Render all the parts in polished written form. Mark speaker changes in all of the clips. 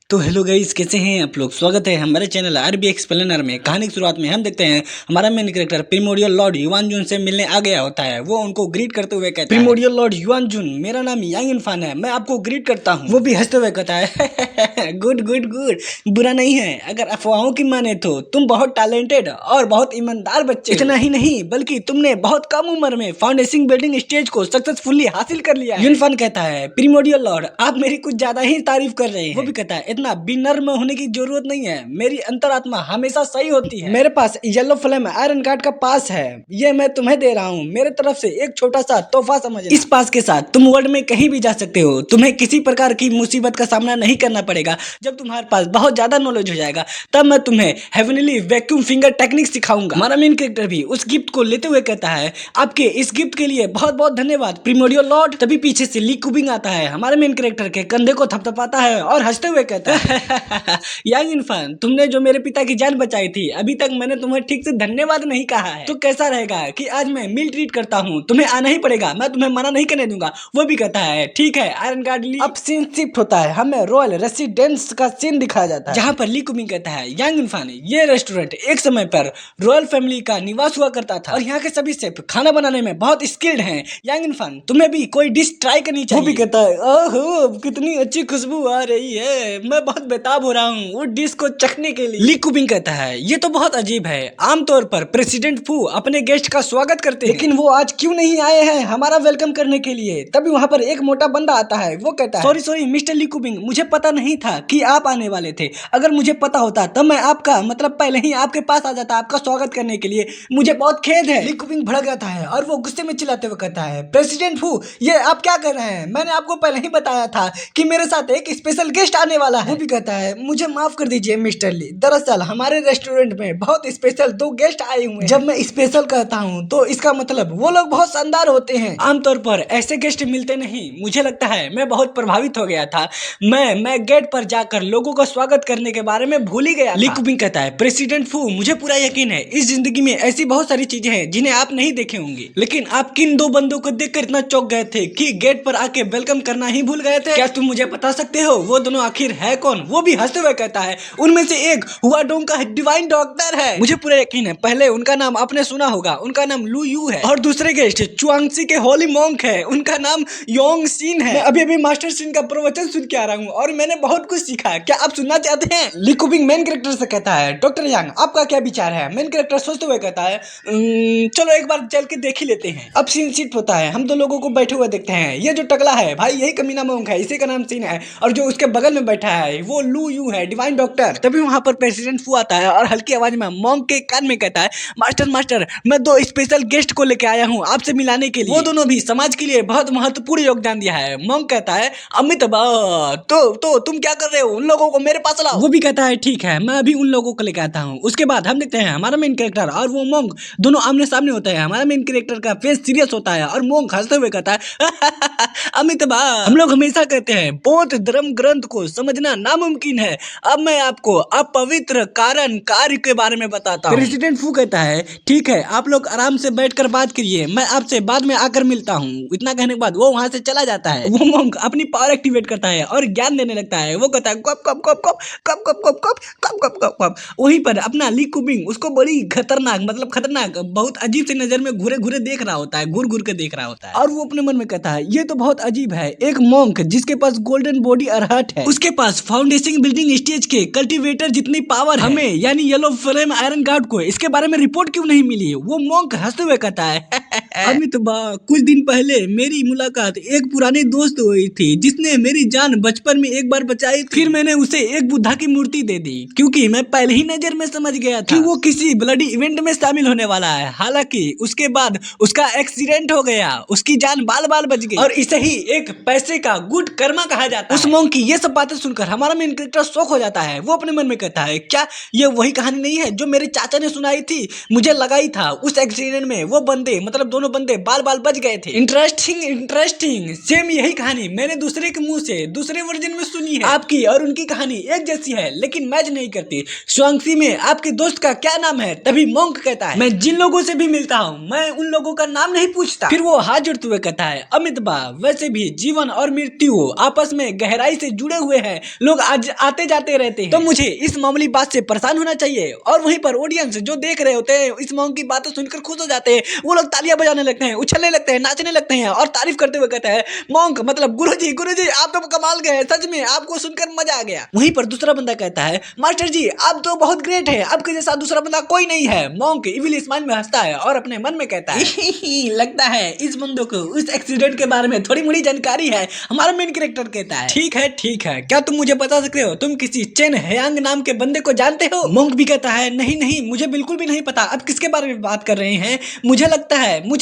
Speaker 1: तो hello guys, कैसे हैं आप लोग। स्वागत है हमारे चैनल आरबी एक्सप्लेनर में। कहानी की शुरुआत में हम देखते हैं हमारा main character primordial lord Yuan Jun से मिलने आ गया होता है। वो उनको ग्रीट करते हुए कहता है, प्रिमोडियल लॉर्ड युआन जुन, मेरा नाम यांग इनफान है, मैं आपको ग्रीट करता हूँ। वो भी हंसते हुए कहता है गुड गुड गुड, बुरा नहीं है। अगर अफवाहों की माने तो तुम बहुत टैलेंटेड और बहुत ईमानदार बच्चे। इतना ही नहीं बल्कि तुमने बहुत कम उम्र में फाउंडेशन बिल्डिंग स्टेज को सक्सेसफुली हासिल कर लिया है। युनफान कहता है, प्रिमोडियल लॉर्ड आप मेरी कुछ ज्यादा ही तारीफ कर रहे हैं। वो भी कहता है, इतना विनम्र होने की जरूरत नहीं है, मेरी अंतरात्मा हमेशा सही होती है। मेरे पास येलो फ्लेम आयरन कार्ड का पास है, ये मैं तुम्हें दे रहा हूँ, मेरे तरफ से एक छोटा सा तोहफा समझना। इस पास के साथ तुम वर्ल्ड में कहीं भी जा सकते हो, तुम्हें किसी प्रकार की मुसीबत का सामना नहीं करना पड़ेगा। जब तुम्हारे पास बहुत ज्यादा नॉलेज हो जाएगा तब मैं तुम्हें हेवनली वैक्यूम फिंगर टेक्निक सिखाऊंगा। हमारा मेन कैरेक्टर भी उस गिफ्ट को लेते हुए कहता है, आपके इस गिफ्ट के लिए बहुत बहुत धन्यवाद प्रिमोडियल लॉर्ड। तभी पीछे से ली कुबिंग आता है, हमारे मेन कैरेक्टर के कंधे को थपथपाता है और हंसते हुए कहता है यांग इनफान, तुमने जो मेरे पिता की जान बचाई थी, अभी तक मैंने तुम्हें ठीक से धन्यवाद नहीं कहा है। तो कैसा रहेगा कि आज मैं मील ट्रीट करता हूँ, तुम्हें आना ही पड़ेगा, मैं तुम्हें मना नहीं करने दूंगा। वो भी कहता है, ठीक है। आयरन गार्ड ली। अब सीन शिफ्ट होता है, हमें रॉयल रेसिडेंस का सीन दिखाया जाता है, जहाँ पर ली कुबिंग कहता है, यांग इनफान, ये रेस्टोरेंट एक समय पर रॉयल फैमिली का निवास हुआ करता था और यहाँ के सभी शेफ खाना बनाने में बहुत स्किल्ड हैं। यांग इनफान, तुम्हें भी कोई डिश ट्राई करनी चाहिए। वो भी कहता है, ओहो कितनी अच्छी खुशबू आ रही है, मैं बहुत बेताब हो रहा हूँ वो डिश को चखने के लिए। ली कुबिंग कहता है, ये तो बहुत अजीब है, आमतौर पर प्रेसिडेंट फू अपने गेस्ट का स्वागत करते हैं, लेकिन वो आज क्यों नहीं आए हैं हमारा वेलकम करने के लिए। तभी वहाँ पर एक मोटा बंदा आता है, वो कहता है, सॉरी सॉरी मिस्टर ली कुबिंग, मुझे पता नहीं था कि आप आने वाले थे। अगर मुझे पता होता तब मैं आपका मतलब पहले ही आपके पास आ जाता आपका स्वागत करने के लिए, मुझे बहुत खेद है। ली कुबिंग भड़क जाता है और वो गुस्से में चिल्लाते हुए कहता है, प्रेसिडेंट फू ये आप क्या कर रहे हैं, मैंने आपको पहले ही बताया था कि मेरे साथ एक स्पेशल गेस्ट आने वाला है। वो भी कहता है, मुझे माफ कर दीजिए मिस्टर ली, दरअसल हमारे रेस्टोरेंट में बहुत स्पेशल 2 गेस्ट आए हुए हैं। जब मैं स्पेशल कहता हूँ तो इसका मतलब वो लोग बहुत शानदार होते हैं, आमतौर पर ऐसे गेस्ट मिलते नहीं। मुझे लगता है मैं बहुत प्रभावित हो गया था, मैं गेट पर जाकर लोगों का स्वागत करने के बारे में भूल ही गया। ली कुबिंग कहता है, प्रेसिडेंट फू मुझे पूरा यकीन है इस जिंदगी में ऐसी बहुत सारी चीजें हैं जिन्हें आप नहीं देखे होंगे, लेकिन आप किन 2 बंदों को देखकर इतना चौंक गए थे कि गेट पर आके वेलकम करना ही भूल गए थे। क्या तुम मुझे बता सकते हो वो दोनों आखिर है कौन। वो भी हंसते हुए कहता है, उनमें से एक हुआडोंग का डिवाइन डॉक्टर है, मुझे पूरा यकीन है। पहले उनका नाम आपने सुना होगा, उनका नाम लू यू है, और दूसरे गेस्ट चुआंगसी के होली मॉन्क है, उनका नाम योंग सीन है। मैं अभी अभी मास्टर सीन का प्रवचन सुन के आ रहा हूँ और मैंने बहुत कुछ सीखा है, क्या आप सुनना चाहते हैं। ली कुबिंग मेन कैरेक्टर से कहता है, डॉक्टर यांग आपका क्या विचार है। मेन कैरेक्टर सोचते हुए कहता है, चलो एक बार चल के देख ही लेते हैं। अब सीन शिफ्ट होता है, हम 2 लोगों को बैठे हुए देखते हैं। ये जो टकला है भाई यही कमीना मोंक है, इसी का नाम सीन है, और जो उसके बगल में बैठा है वो लू यू है, डिवाइन डॉक्टर। तभी वहां पर प्रेसिडेंट फू आता है और हल्की आवाज में मोंक के कान में कहता है, मास्टर मास्टर मैं 2 स्पेशल गेस्ट को लेके आया हूँ आपसे मिलाने के लिए, वो दोनों भी समाज के लिए बहुत महत्वपूर्ण योगदान दिया है। मोंक कहता है, अमित तो तुम क्या कर रहे हो, उन लोगों को मेरे पास लाओ। वो भी कहता है, ठीक है मैं अभी उन लोगों को लेके आता हूँ। उसके बाद हम देखते हैं हमारा मेन कैरेक्टर और वो मोंक दोनों आमने सामने होते हैं। हमारा मेन कैरेक्टर का फेस सीरियस होता है और मोंक हंसते हुए कहता है अमित हम लोग हमेशा कहते हैं बौद्ध धर्म ग्रंथ को समझना नामुमकिन है, अब मैं आपको अपवित्र कारण कार्य के बारे में बताता हूँ। प्रेसिडेंट फू कहता है, ठीक है आप लोग आराम से बैठकर बात करिए, मैं आपसे बाद में आकर मिलता हूँ। इतना कहने के बाद वो वहां से चला जाता है। वो मोंक अपनी पावर एक्टिवेट करता है और ज्ञान देने लगता है। वो कहता है, cup cup cup cup cup cup cup cup cup cup cup cup. वहीं पर अपना ली कुबिंग उसको बड़ी खतरनाक मतलब खतरनाक बहुत अजीब सी नजर में घूरे घूरे देख रहा होता है, घूर घूर के देख रहा होता है, और वो अपने मन में कहता है, ये तो बहुत अजीब है, एक मोंक जिसके पास गोल्डन बॉडी और हर्ट है, उसके पास फाउंडेशन बिल्डिंग स्टेज के कल्टीवेटर जितनी पावर है, हमें यानी येलो फ्लेम आयरन गार्ड को इसके बारे में रिपोर्ट क्यों नहीं मिली। वो मोंक हंसते हुए कहता है अमित कुछ दिन पहले मेरी मुलाकात एक पुराने दोस्त हुई थी जिसने मेरी जान बचपन में एक बार बचाई थी। फिर मैंने उसे एक बुद्धा की मूर्ति दे दी क्योंकि मैं पहले ही नजर में समझ गया था कि वो किसी ब्लडी इवेंट में शामिल होने वाला है। हालांकि उसके बाद उसका एक्सीडेंट हो गया, उसकी जान बाल बाल बच गई और इसे ही एक पैसे का गुड कर्मा कहा जाता है। उस मोंक की ये सब बातें सुनकर हमारा मेन कैरेक्टर शॉक हो जाता है। वो अपने मन में कहता है, क्या ये वही कहानी नहीं है जो मेरे चाचा ने सुनाई थी, मुझे लगा ही था उस एक्सीडेंट में वो बंदे मतलब दोनों बंदे बाल बाल बच गए थे। इंटरेस्टिंग इंटरेस्टिंग, सेम यही कहानी मैंने दूसरे के मुंह से दूसरे वर्जन में सुनी है। आपकी और उनकी कहानी एक जैसी है लेकिन मैच नहीं करती। स्वांगसी में आपके दोस्त का क्या नाम है। तभी मोंक कहता है, मैं जिन लोगों से भी मिलता हूँ मैं उन लोगों का नाम नहीं पूछता। फिर वो हाथ जोड़ते हुए कहता है, अमित वैसे भी जीवन और मृत्यु आपस में गहराई से जुड़े हुए हैं, लोग आज आते जाते रहते हैं, तो मुझे इस मामूली बात से परेशान होना चाहिए। और वहीं पर ऑडियंस जो देख रहे होते हैं इस मॉन्क की बातें सुनकर खुश हो जाते हैं, वो लोग तालियां बजाने लगते हैं, उछलने लगते हैं, नाचने लगते हैं और तारीफ करते हुए कहते हैं मॉन्क मतलब गुरुजी आप तो कमाल गए, सच में आपको सुनकर मजा आ गया। वहीं पर दूसरा बंदा कहता है मास्टर जी आप तो बहुत ग्रेट है, आपके जैसा दूसरा बंदा कोई नहीं है। मॉन्क इविल स्माइल में हंसता है और अपने मन में कहता है लगता है इस बंदों को उस एक्सीडेंट के बारे में थोड़ी मोड़ी जानकारी है। हमारा मेन कैरेक्टर कहता है ठीक है क्या तुम मुझे बता सकते हो तुम किसी चेन हेयांग नाम के बंदे को जानते हो? मॉन्क भी कहता है नहीं मुझे बिल्कुल भी नहीं पता, अब किसके बारे में बात कर रहे हैं? मुझे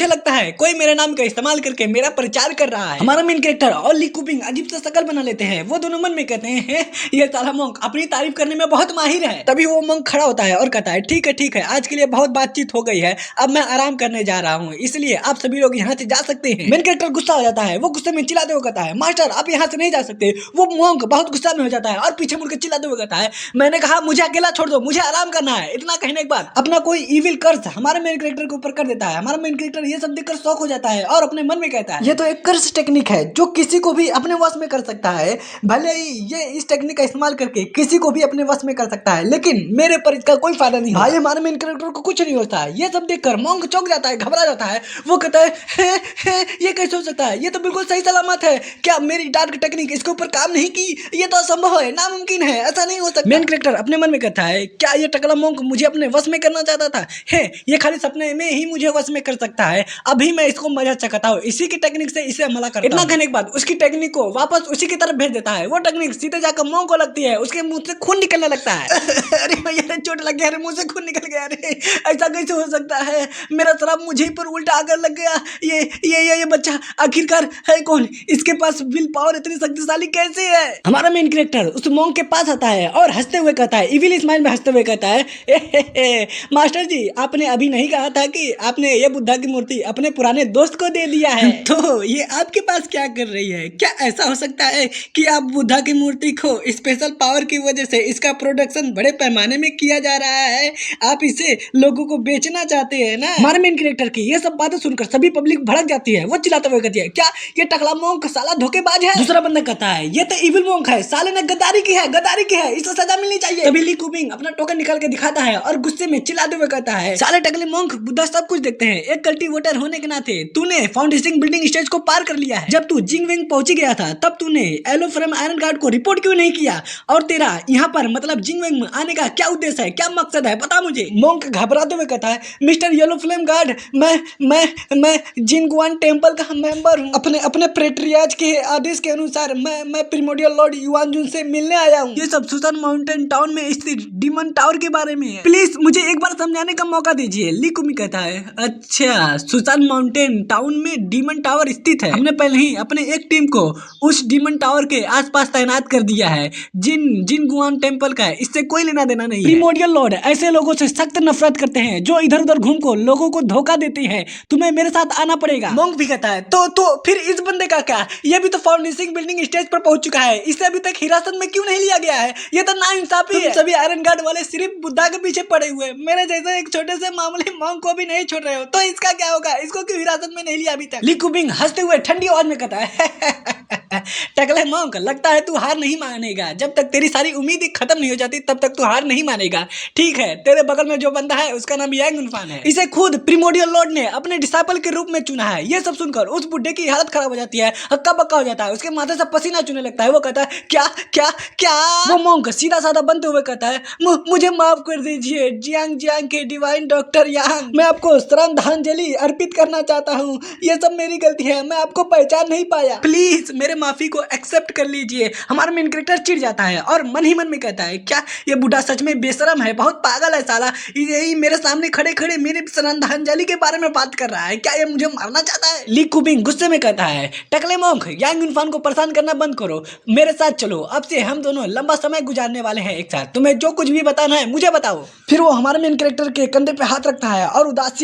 Speaker 1: लगता है कोई मेरे नाम का इस्तेमाल करके मेरा प्रचार कर रहा है। हमारा मेन कैरेक्टर और ली कुपिंग अजीब सा शकल बना लेते हैं। वो दोनों मन में कहते हैं ये साला मॉन्क अपनी तारीफ करने में बहुत माहिर है। तभी वो मॉन्क खड़ा होता है और कहता है ठीक है आज के लिए बहुत बातचीत हो गई है, अब मैं आराम करने जा रहा हूँ, इसलिए आप सभी लोग यहाँ से जा सकते हैं। मेन कैरेक्टर गुस्सा हो जाता है, वो गुस्से में चिल्लाते हुए कहता है मास्टर आप यहाँ से नहीं जा सकते। वो मॉन्क बहुत गुस्सा में हो जाता है और पीछे मुड़कर चिल्लाते हुए कहता है मैंने कहा मुझे अकेला छोड़ दो, मुझे आराम करना है। इतना कहने के बाद अपना कोई इविल कर्स हमारे मेन कैरेक्टर के ऊपर कर देता है। हमारा मेन कैरेक्टर ये सब देखकर शॉक हो जाता है और अपने मन में कहता है ये तो एक कर्स टेक्निक है जो किसी को भी अपने वश में कर सकता है। भले ही ये इस टेक्निक का इस्तेमाल करके किसी को भी अपने वश में कर सकता है, लेकिन मेरे पर इसका कोई फायदा नहीं भाई, हमारे मेन कैरेक्टर को कुछ नहीं होता है। ये सब देखकर मॉन्क चौंक जाता है, घबरा जाता है। वो कहता है ये कैसे हो सकता है, ये तो बिल्कुल सही सलामत है, क्या मेरी डार्क टेक्निक इसके ऊपर काम नहीं की? ये तो असंभव है, नामुमकिन है, ऐसा नहीं हो सकता। मेन कैरेक्टर अपने मन में कहता है क्या ये टकला मॉन्क मुझे अपने वश में करना चाहता था? ये खाली सपने में ही मुझे वश में कर सकता है, अभी मैं इसको मजा चखाता हूँ, इसी की टेक्निक से इसे हमला करता हूँ। इतना कहने के बाद उसकी टेक्निक को वापस उसी की तरफ भेज देता है। वो टेक्निक सीधे जाकर मॉन्क को लगती है, उसके मुंह से खून निकलने लगता है। अरे भैया चोट लग गया, मुंह से खून निकल गया। अरे ऐसा कैसे हो सकता है, मेरा शराब मुझे पर उल्टा आकर लग गया। ये बच्चा आखिरकार है कौन, इसके पास विल पावर इतनी शक्तिशाली कैसे है? हमारा मेन कैरेक्टर उस मॉन्क के पास आता है और हंसते हुए कहता है, इविल स्माइल में हंसते हुए कहता है मास्टर जी आपने अभी नहीं कहा था कि आपने ये बुद्धा की मूर्ति अपने पुराने दोस्त को दे दिया है? तो ये आपके पास क्या कर रही है? क्या ऐसा हो सकता है कि आप बुद्धा की मूर्ति को स्पेशल पावर की वजह से इसका प्रोडक्शन बड़े पैमाने में किया जा रहा है, आप इसे लोगों को बेचना चाहते हैं ना? हमारे मेन कैरेक्टर की ये सब बातें सुनकर सभी पब्लिक भड़क जाती है। वो चिल्लाते हुए कहती है क्या ये टकला मॉन्क साला धोखेबाज है? दूसरा बंदा कहता है ये तो इविल मॉन्क है, साले ने गद्दारी की है, इसे सजा मिलनी चाहिए। तभी ली कुपिंग अपना टोकन निकाल के दिखाता है और गुस्से में चिल्लाते हुए कहता है साले टकले मॉन्क बुद्धा सब कुछ देखते हैं, एक कल्टीवेटर होने के नाते तूने फाउंडेशन बिल्डिंग स्टेज को पार कर लिया है। जब तू जिंग विंग पहुंच गया था तब तूने एलो फ्रेम आयरन गार्ड को रिपोर्ट क्यों नहीं किया? और तेरा यहाँ पर मतलब जिंग विंग में आने का क्या उद्देश्य है, क्या मकसद है, बता मुझे। मॉन्क घबराते हुए कहता है मिस्टर येलो फ्लेम गार्ड मैं जिनगुआन टेम्पल का मेंबर हूँ, अपने प्रेट्रियाज के आदेश के अनुसार मैं प्रिमोडियल लॉर्ड युआनजुन से मिलने आया हूँ। ये सब सुसान माउंटेन टाउन में स्थित डीमन टावर के बारे में है, प्लीज मुझे एक बार समझाने का मौका दीजिए। ली कुमी कहता है अच्छा सुसान माउंटेन टाउन में डीमन टावर स्थित है, हमने पहले ही अपने एक टीम को उस डीमन टावर के आसपास तैनात कर दिया है। जिनगुआन टेम्पल का है, इससे कोई लेना देना नहीं है। प्रिमोडियल लॉर्ड ऐसे लोगों से सख्त नफरत करते हैं जो इधर उधर घूम को लोगों को धोखा देते हैं, तुम्हें मेरे साथ आना पड़ेगा। मॉन्क भी कहता है तो फिर इस बंदे का क्या, ये भी तो फाउंडेशन बिल्डिंग स्टेज पर पहुंच चुका है, इसे अभी तक हिरासत में क्यों नहीं लिया गया है? ये तो नाइंसाफी है। सभी आयरन गार्ड वाले सिर्फ बुद्धा के पीछे पड़े हुए, मेरे जैसे एक छोटे से मामूली मॉन्क को भी नहीं छोड़ रहे हो, तो इसका क्या होगा? इसको क्यों हिरासत में नहीं लिया अभी तक? ली कुपिंग हंसते हुए ठंडी आवाज में कहता है टकले मॉन्क लगता है तू हार नहीं मानेगा, जब तक तेरी सारी उम्मीद खत्म नहीं हो जाती तब तक तू हार नहीं मानेगा। ठीक है, तेरे बगल में जो बंदा है उसका नाम यांग गुनफान है, इसे खुद प्रिमोडियल लॉर्ड ने अपने डिसाइपल के रूप में चुना है। ये सब सुनकर उस बुड्ढे की हालत खराब हो जाती है, हक्का बक्का हो जाता है, उसके माथे से पसीना चुने लगता है। वो कहता है क्या क्या क्या? वो मॉन्क सीधा साधा बनते हुए कहता है मुझे माफ कर दीजिए जियांग के डिवाइन डॉक्टर यांग, मैं आपको श्रद्धांजलि अर्पित करना चाहता हूँ, ये सब मेरी गलती है, मैं आपको पहचान नहीं पाया, प्लीज मेरे माफी को एक्सेप्ट कर लीजिए। हमारा मेन कैरेक्टर चिढ़ जाता है और मन ही मन में कहता है क्या ये बुढ़ा सच में बेशरम है, बहुत पागल है साला, यही मेरे सामने खड़े खड़े मेरे श्रद्धांजलि के बारे में बात कर रहा है, क्या ये मुझे मारना चाहता है? ली कुपिंग गुस्से में कहता है टकले मॉन्क यांग गुनफान को परेशान करना बंद करो, मेरे साथ चलो, अब से हम दोनों लंबा समय गुजारने वाले हैं एक साथ, तुम्हें जो कुछ भी बताना है मुझे बताओ। फिर वो हमारे मेन कैरेक्टर के कंधे पे हाथ रखता है और उदास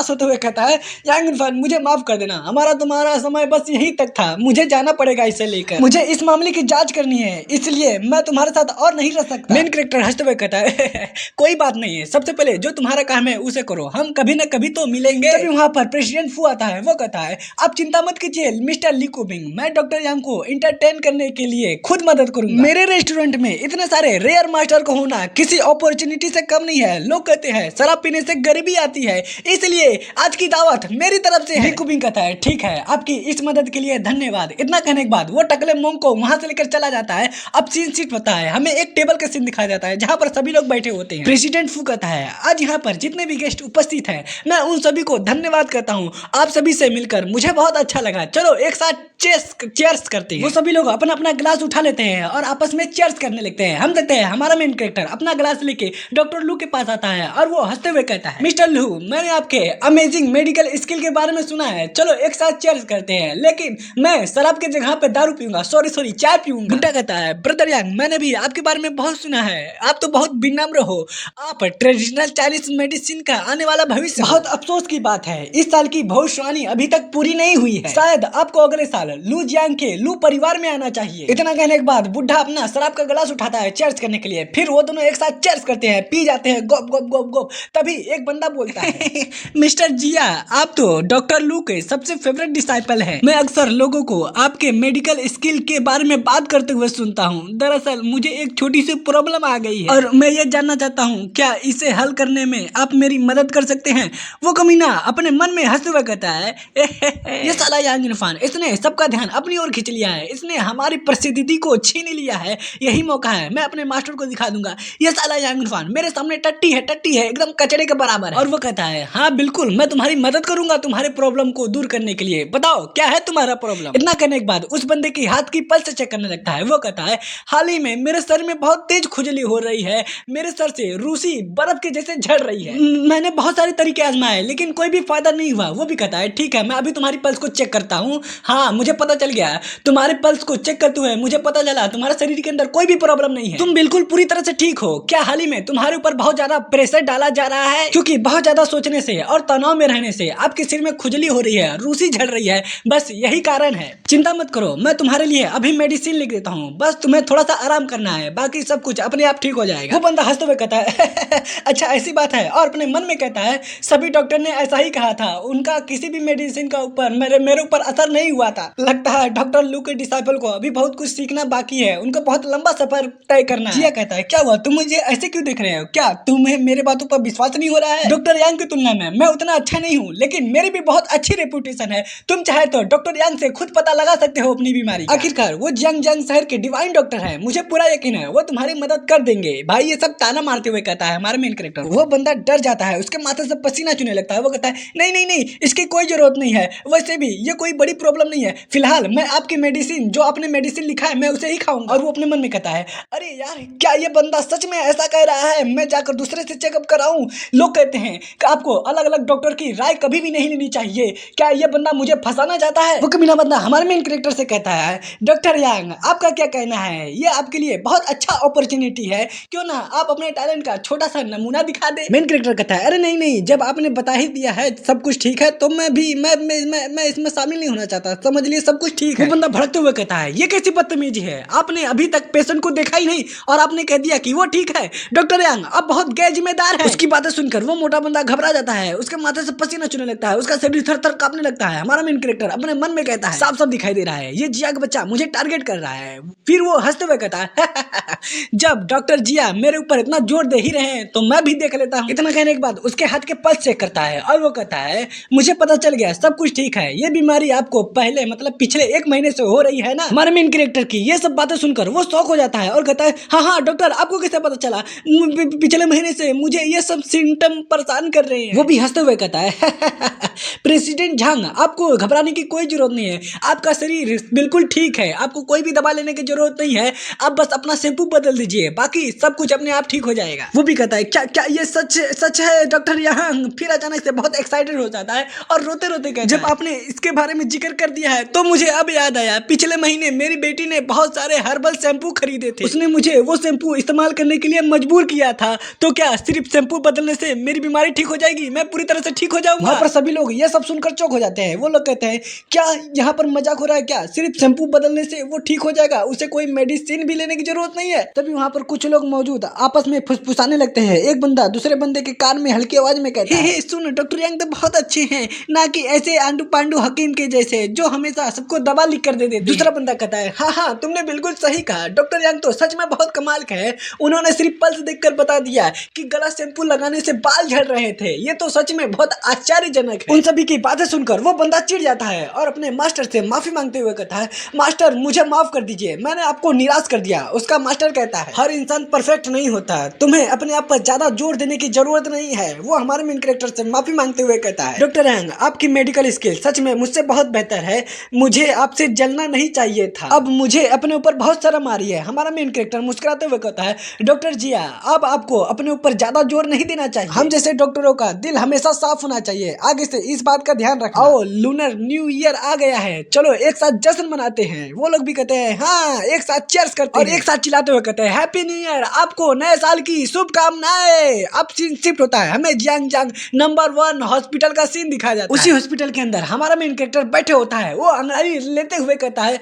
Speaker 1: होते हुए कहता है यांग गुनफान मुझे माफ कर देना, हमारा तुम्हारा समय बस यहीं तक था, मुझे जाना पड़ेगा इसे लेकर, मुझे इस मामले की जांच करनी है, इसलिए मैं तुम्हारे साथ और नहीं रह सकता। मेन कैरेक्टर हंसते हुए कहता है कोई बात नहीं है, सबसे पहले जो तुम्हारा काम है उसे करो, हम कभी न कभी तो मिलेंगे। तभी वहाँ पर प्रेसिडेंट फू आता है, वो कहता है आप चिंता मत कीजिए मिस्टर ली कुपिंग, मैं डॉक्टर यांग को इंटरटेन करने के लिए खुद मदद करूंगा। मेरे रेस्टोरेंट में इतने सारे रेयर मास्टर को होना किसी अपॉर्चुनिटी से कम नहीं है। लोग कहते हैं शराब पीने से गरीबी आती है, इसलिए आज की दावत मेरी तरफ से है। कुबिंग कहता है ठीक है, आपकी इस मदद के लिए धन्यवाद। इतना कहने के बाद वो टकले मोंग को वहां से लेकर चला जाता है। अब सीन सीट होता है, हमें एक टेबल का सीन दिखाया जाता है जहां पर सभी लोग बैठे होते हैं। प्रेसिडेंट फू कहता है आज यहाँ पर जितने भी गेस्ट उपस्थित हैं मैं उन सभी को धन्यवाद करता हूँ। आप सभी से मिलकर मुझे बहुत अच्छा लगा। चलो एक साथ चेयर्स करते हैं। वो सभी लोग अपना अपना गिलास उठा लेते हैं और आपस में चेयर्स करने लगते हैं। हम देखते हैं हमारा मेन कैरेक्टर अपना गिलास लेके डॉक्टर लू के पास आता है और वो हंसते हुए कहता है मिस्टर लू, मैंने आपके अमेजिंग मेडिकल स्किल के बारे में सुना है। चलो एक साथ चेयर्स करते हैं, लेकिन मैं शराब के जगह पे दारू पीऊंगा, सॉरी चाय पीऊंगा। बुड्ढा कहता है ब्रदर यांग, मैंने भी आपके बारे में बहुत सुना है। आप तो बहुत विनम्र हो, आप ट्रेडिशनल चाइनीज मेडिसिन का आने वाला भविष्य। बहुत अफसोस की बात है इस साल की भविष्यवाणी अभी तक पूरी नहीं हुई है। शायद आपको अगले साल लू जियांग के लू परिवार में आना चाहिए। इतना कहने के बाद बुड्ढा अपना शराब का गिलास उठाता है चेयर्स करने के लिए। फिर वो दोनों एक साथ चेयर्स करते हैं, पी जाते हैं, गोप गोप गोप गोप। तभी एक बंदा बोलता है मिस्टर जिया, आप तो डॉक्टर लू के सबसे फेवरेट डिसाइपल हैं। मैं अक्सर लोगों को आपके मेडिकल स्किल के बारे में बात करते हुए सुनता हूँ। दरअसल मुझे एक छोटी सी प्रॉब्लम आ गई है और मैं ये जानना चाहता हूँ क्या इसे हल करने में आप मेरी मदद कर सकते हैं। वो कमीना अपने मन में हंसते हुए कहता है ये साला यांग इरफान, इसने सबका ध्यान अपनी ओर खींच लिया है, इसने हमारी प्रसिद्धि को छीन लिया है। यही मौका है, मैं अपने मास्टर को दिखा दूंगा। ये साला यांग इरफान मेरे सामने टट्टी है एकदम कचड़े के बराबर है। और वो कहता है हाँ बिल्कुल, मैं तुम्हारी मदद करूंगा तुम्हारे प्रॉब्लम को दूर करने के लिए। बताओ क्या है तुम्हारा प्रॉब्लम। इतना करने के बाद उस बंदे की हाथ की पल्स चेक करने लगता है। वो कहता है हाल ही में मेरे सर में बहुत तेज खुजली हो रही है, मेरे सर से रूसी बर्फ के जैसे झड़ रही है। मैंने बहुत सारे तरीके आजमाए लेकिन कोई भी फायदा नहीं हुआ। वो भी कहता है ठीक है, मैं अभी तुम्हारी पल्स को चेक करता हूँ। हाँ मुझे पता चल गया, तुम्हारे पल्स को चेक करते हुए मुझे पता चला तुम्हारे शरीर के अंदर कोई भी प्रॉब्लम नहीं है, तुम बिल्कुल पूरी तरह से ठीक हो। क्या हाल ही में तुम्हारे ऊपर बहुत ज्यादा प्रेशर डाला जा रहा है, क्योंकि बहुत ज्यादा सोचने से और तनाव में रहने से आपके सिर में खुजली हो रही है, रूसी झड़ रही है, बस यही कारण है। चिंता मत करो, मैं तुम्हारे लिए अभी मेडिसिन लिख देता हूँ, बस तुम्हें थोड़ा सा आराम करना है, बाकी सब कुछ अपने आप ठीक हो जाएगा। वो बंदा हंसते हुए कहता है अच्छा ऐसी बात है, और अपने मन में कहता है सभी डॉक्टर ने ऐसा ही कहा था, उनका किसी भी मेडिसिन का ऊपर मेरे ऊपर असर नहीं हुआ था। लगता है डॉक्टर लू के डिसाइपल को अभी बहुत कुछ सीखना बाकी है, उनको बहुत लंबा सफर तय करना है। जिया कहता है क्या हुआ, तुम मुझे ऐसे क्यों देख रहे हो, क्या तुम्हें मेरे बातों पर विश्वास नहीं हो रहा है। डॉक्टर यांग की तुलना में मैं उतना अच्छा नहीं हूँ, लेकिन मेरी भी बहुत अच्छी रेपुटेशन है। तुम चाहे तो डॉक्टर यांग से खुद पता लगा सकते हो अपनी बीमारी। आखिरकार वो जियांग शहर के डिवाइन डॉक्टर है, मुझे पूरा यकीन है वो तुम्हारी मदद कर देंगे। भाई ये सब ताना मारते हुए कहता है हमारा मेन कैरेक्टर। वो बंदा डर जाता है, उसके माथे से पसीना चुने लगता है। वो कहता है नहीं इसकी कोई जरूरत नहीं है, वैसे भी ये कोई बड़ी प्रॉब्लम नहीं है, फिलहाल मैं आपकी मेडिसिन जो आपने मेडिसिन लिखा है मैं उसे ही खाऊंगा। और वो अपने मन में कहता है अरे यार क्या ये बंदा सच में ऐसा कह रहा है, मैं जाकर दूसरे से चेकअप कराऊं। लोग कहते हैं कि आपको अलग अलग डॉक्टर की राय कभी भी नहीं लेनी चाहिए, क्या ये बंदा मुझे फंसाना चाहता है। वो कमीना बंदा हमारे मेन कैरेक्टर से कहता है डॉक्टर यांग आपका क्या कहना है, ये आपके लिए बहुत अच्छा अपॉर्चुनिटी है, क्यों ना आप अपने टैलेंट का छोटा सा नमूना दिखा दे। मेन कैरेक्टर कहता है अरे नहीं जब आपने बता ही दिया है सब कुछ ठीक है तो मैं भी मैं इसमें शामिल नहीं होना चाहता, समझ लिए सब कुछ ठीक है। वो बंदा भड़कते हुए कहता है ये कैसी बदतमीजी है, आपने अभी तक पेशेंट को देखा ही नहीं और आपने कह दिया कि वो ठीक है। डॉक्टर यांग आप बहुत गैर जिम्मेदार है। उसकी बातें सुनकर वो मोटा बंदा घबरा जाता है, उसके माथे से पसीना चुने लगता है, उसका शरीर थर-थर कांपने लगता है। हमारा मेन कैरेक्टर अपने मन में कहता है साफ दिखाई दे रहा है ये जिया का बच्चा मुझे टारगेट कर रहा है। फिर वो हंसते हुए कहता है जब डॉक्टर जिया मेरे ऊपर इतना जोर दे ही रहे हैं तो मैं भी देख लेता हूँ। इतना कहने के बाद उसके हाथ के पल्स चेक करता है और वो कहता है मुझे पता चल गया सब कुछ ठीक है, ये बीमारी आपको पहले मतलब पिछले 1 महीने से हो रही है ना। हमारे मेन कैरेक्टर की ये सब बातें सुनकर वो शॉक हो जाता है और कहता है हाँ डॉक्टर आपको कैसे पता चला, पिछले महीने से मुझे ये सब सिम्टम परेशान कर रहे हैं। वो भी हंसते हुए कहता है प्रेसिडेंट झांग आपको घबराने की कोई जरूरत नहीं है, आपका शरीर बिल्कुल ठीक है, आपको कोई भी दवा लेने की जरूरत नहीं है, आप बस अपना शैम्पू बदल दीजिए, बाकी सब कुछ अपने आप ठीक हो जाएगा। वो भी कहता है क्या ये सच है डॉक्टर यांग। फिर अचानक से बहुत एक्साइटेड हो जाता है और रोते रोते कहता है जब आपने इसके बारे में जिक्र कर दिया है तो मुझे अब याद आया, पिछले महीने मेरी बेटी ने बहुत सारे हर्बल शैम्पू खरीदे थे, उसने मुझे वो शैम्पू इस्तेमाल करने के लिए मजबूर किया था, तो क्या सिर्फ शैम्पू बदलने से मेरी बीमारी ठीक हो जाएगी, मैं पूरी तरह से ठीक हो जाऊंगा। वहाँ पर सभी लोग ये सब सुनकर चौंक हो जाते हैं। वो लोग कहते हैं क्या यहाँ पर मजाक हो रहा है, क्या सिर्फ शैम्पू बदलने से वो ठीक हो जाएगा, उसे कोई मेडिसिन भी लेने की जरूरत नहीं है। तभी वहाँ पर कुछ लोग मौजूद आपस में फुसफुसाने लगते हैं। एक बंदा दूसरे बंदे के कान में हल्की आवाज में कहता है सुन डॉक्टर यांग तो बहुत अच्छे हैं, ना कि ऐसे आंडू पांडू हकीम के जैसे जो हमेशा सबको दवा लिख कर दे देते। दूसरा बंदा कहता है हाँ तुमने तुमने बिल्कुल सही कहा। डॉक्टर यांग तो सच में बहुत कमाल का है। उन्होंने सिर्फ पल्स देखकर बता दिया कि गलत शैम्पू लगाने से बाल झड़ रहे थे। ये तो सच में बहुत आश्चर्यजनक है। उन सभी की बातें सुनकर वो बंदा चिढ़ जाता है और अपने मास्टर से माफी मांगते हुए कहता है, मास्टर मुझे माफ कर दीजिए, मैंने आपको निराश कर दिया। उसका मास्टर कहता है, हर इंसान परफेक्ट नहीं होता, तुम्हें अपने आप पर ज्यादा जोर देने की जरूरत नहीं है। वो हमारे मेन कैरेक्टर से माफी मांगते हुए कहता है, डॉक्टर यांग आपकी मेडिकल स्किल सच में मुझसे बहुत बेहतर है, मुझे आपसे जलना नहीं चाहिए था, अब मुझे अपने ऊपर बहुत शर्म आ रही है। हमारा मेन कैरेक्टर मुस्कुराते हुए कहता है, डॉक्टर जिया अब आपको अपने ऊपर ज्यादा जोर नहीं देना चाहिए, हम जैसे डॉक्टरों का दिल हमेशा साफ होना चाहिए, आगे से इस बात का ध्यान रखना। आओ लूनर न्यू ईयर आ गया है, चलो एक साथ जश्न मनाते हैं। वो लोग भी कहते हैं हाँ, एक साथ चीयर्स करते हैं और एक साथ चिल्लाते हुए कहते हैं, हैप्पी न्यू ईयर, आपको नए साल की शुभकामनाएं। अब सीन शिफ्ट होता है, हमें जियांग जांग नंबर 1 हॉस्पिटल का सीन दिखाया जाता है। उसी हॉस्पिटल के अंदर हमारा मेन कैरेक्टर बैठे होता है। वो अंगड़ाई लेते हुए कहता है,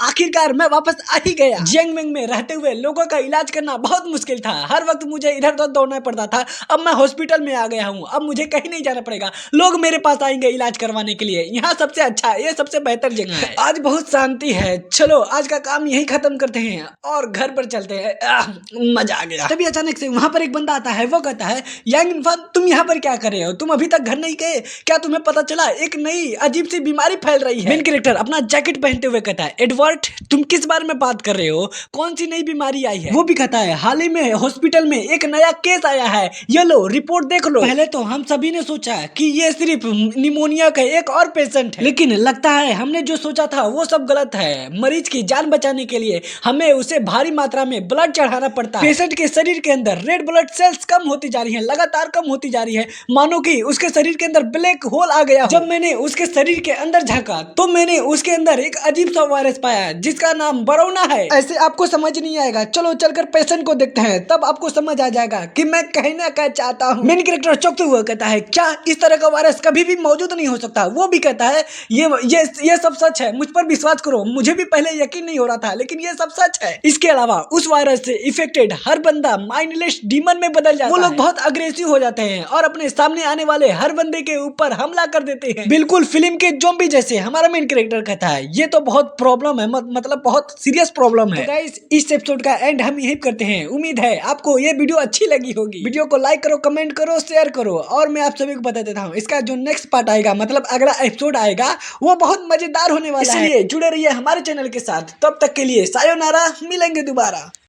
Speaker 1: आखिरकार मैं वापस आ ही गया। जियांगमेंग में रहते हुए लोगों का इलाज करना बहुत मुश्किल था, हर वक्त मुझे इधर उधर दौड़ना पड़ता था। अब मैं हॉस्पिटल में आ गया हूँ, अब मुझे कहीं नहीं जाना पड़ेगा, लोग मेरे पास आएंगे इलाज करवाने के लिए। यहाँ सबसे अच्छा है, ये सबसे बेहतर जगह है। आज बहुत शांति है, चलो आज का काम यही खत्म करते हैं और घर पर चलते हैं। मजा आ गया। तभी अचानक से वहां पर एक बंदा आता है। वो कहता है, यांग इनफान तुम यहाँ पर क्या कर रहे हो, तुम अभी तक घर नहीं गए क्या? तुम्हें पता चला एक नई अजीब सी बीमारी फैल रही है। मेन कैरेक्टर अपना जैकेट पहनते हुए कहता है, एडवर्ड तुम किस बारे में बात कर रहे हो, कौन सी नई बीमारी आई है? वो भी कहता है, हाल ही में हॉस्पिटल में एक नया केस आया है, ये लो रिपोर्ट देख लो। पहले तो हम सभी ने सोचा कि ये सिर्फ निमोनिया का एक और पेशेंट है, लेकिन लगता है हमने जो सोचा था वो सब गलत है। मरीज की जान बचाने के लिए हमें उसे भारी मात्रा में ब्लड चढ़ाना पड़ता है। पेशेंट के शरीर के अंदर रेड ब्लड सेल्स कम होती जा रही है, लगातार कम होती जा रही है, मानो कि उसके शरीर के अंदर ब्लैक होल आ गया। जब मैंने उसके शरीर के अंदर झांका तो मैंने उसके अंदर एक अजीब सा वायरस पाया जिसका नाम बरोना है। ऐसे आपको समझ नहीं आएगा, चलो चलकर पेशेंट को देखते हैं, तब आपको समझ आ जाएगा कि मैं कहना क्या चाहता हूँ। मेन कैरेक्टर चौंकते हुए कहता है, क्या इस तरह का वायरस कभी भी मौजूद नहीं हो सकता? वो भी कहता है, ये सब सच है, मुझ पर विश्वास करो, मुझे भी पहले यकीन नहीं हो रहा था, लेकिन ये सब सच है। इसके अलावा उस वायरस से इफेक्टेड हर बंदा माइंडलेस डीमन में बदल जाता है। वो लोग बहुत अग्रेसिव हो जाते हैं और अपने सामने आने वाले हर बंदे के ऊपर हमला कर देते हैं, बिल्कुल फिल्म के ज़ॉम्बी जैसे। हमारा मेन कैरेक्टर कहता है, ये तो बहुत प्रॉब्लम है, मतलब बहुत सीरियस प्रॉब्लम है। तो गाइस इस एपिसोड का एंड हम यही करते हैं। उम्मीद है आपको ये वीडियो अच्छी लगी होगी। वीडियो को लाइक करो, कमेंट करो, शेयर करो और मैं आप सभी को बता देता हूँ, इसका जो नेक्स्ट पार्ट आएगा, मतलब अगला एपिसोड आएगा, वो बहुत मजेदार होने वाला है। इसलिए जुड़े रहिए हमारे चैनल के साथ। तब तक के लिए सायोनारा, मिलेंगे दोबारा।